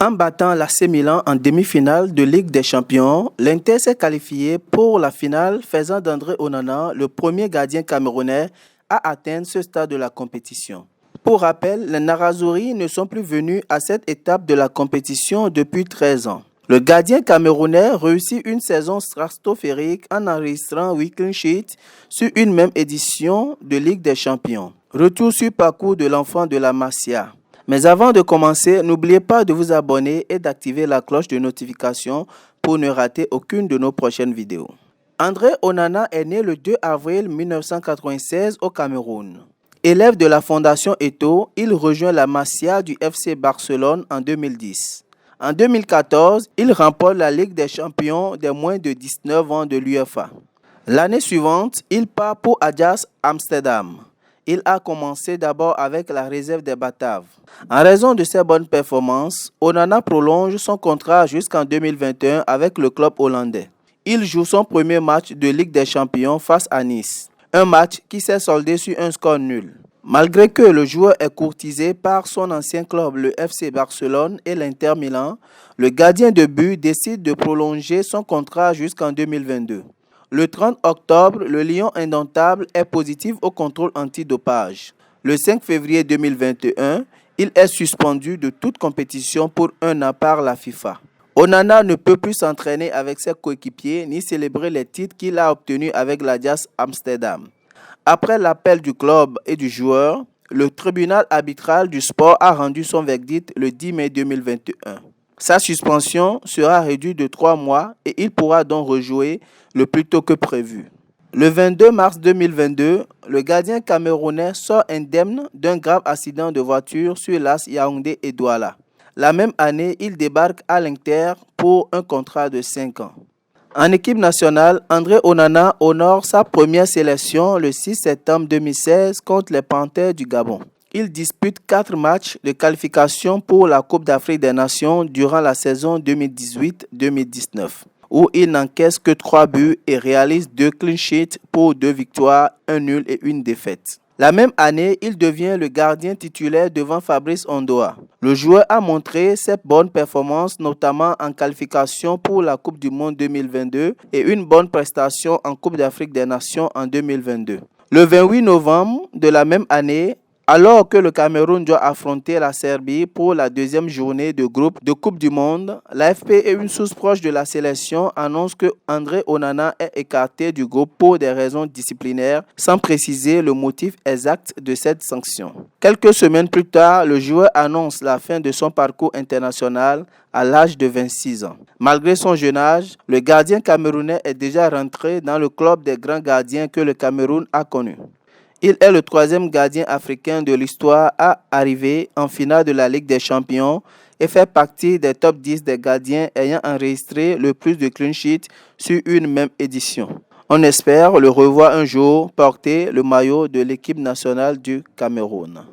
En battant l'AC Milan en demi-finale de Ligue des Champions, l'Inter s'est qualifié pour la finale, faisant d'André Onana le premier gardien camerounais à atteindre ce stade de la compétition. Pour rappel, les Nerazzurri ne sont plus venus à cette étape de la compétition depuis 13 ans. Le gardien camerounais réussit une saison stratosphérique en enregistrant 8 clean sheets sur une même édition de Ligue des Champions. Retour sur parcours de l'enfant de la Masia. Mais avant de commencer, n'oubliez pas de vous abonner et d'activer la cloche de notification pour ne rater aucune de nos prochaines vidéos. André Onana est né le 2 avril 1996 au Cameroun. Élève de la Fondation Eto'o, il rejoint la Masia du FC Barcelone en 2010. En 2014, il remporte la Ligue des Champions des moins de 19 ans de l'UEFA. L'année suivante, il part pour Ajax Amsterdam. Il a commencé d'abord avec la réserve des Bataves. En raison de ses bonnes performances, Onana prolonge son contrat jusqu'en 2021 avec le club hollandais. Il joue son premier match de Ligue des Champions face à Nice. Un match qui s'est soldé sur un score nul. Malgré que le joueur est courtisé par son ancien club, le FC Barcelone et l'Inter Milan, le gardien de but décide de prolonger son contrat jusqu'en 2022. Le 30 octobre, le Lion indomptable est positif au contrôle antidopage. Le 5 février 2021, il est suspendu de toute compétition pour un an par la FIFA. Onana ne peut plus s'entraîner avec ses coéquipiers ni célébrer les titres qu'il a obtenus avec l'Ajax Amsterdam. Après l'appel du club et du joueur, le tribunal arbitral du sport a rendu son verdict le 10 mai 2021. Sa suspension sera réduite de 3 mois et il pourra donc rejouer le plus tôt que prévu. Le 22 mars 2022, le gardien camerounais sort indemne d'un grave accident de voiture sur l'As Yaoundé et Douala. La même année, il débarque à l'Inter pour un contrat de 5 ans. En équipe nationale, André Onana honore sa première sélection le 6 septembre 2016 contre les Panthères du Gabon. Il dispute 4 matchs de qualification pour la Coupe d'Afrique des Nations durant la saison 2018-2019, où il n'encaisse que 3 buts et réalise 2 clean sheets pour 2 victoires, 1 nul et 1 défaite. La même année, il devient le gardien titulaire devant Fabrice Ondoa. Le joueur a montré ses bonnes performances, notamment en qualification pour la Coupe du Monde 2022 et une bonne prestation en Coupe d'Afrique des Nations en 2022. Le 28 novembre de la même année, alors que le Cameroun doit affronter la Serbie pour la deuxième journée de groupe de Coupe du Monde, l'AFP et une source proche de la sélection annoncent que André Onana est écarté du groupe pour des raisons disciplinaires, sans préciser le motif exact de cette sanction. Quelques semaines plus tard, le joueur annonce la fin de son parcours international à l'âge de 26 ans. Malgré son jeune âge, le gardien camerounais est déjà rentré dans le club des grands gardiens que le Cameroun a connu. Il est le 3e gardien africain de l'histoire à arriver en finale de la Ligue des Champions et fait partie des top 10 des gardiens ayant enregistré le plus de clean sheets sur une même édition. On espère le revoir un jour porter le maillot de l'équipe nationale du Cameroun.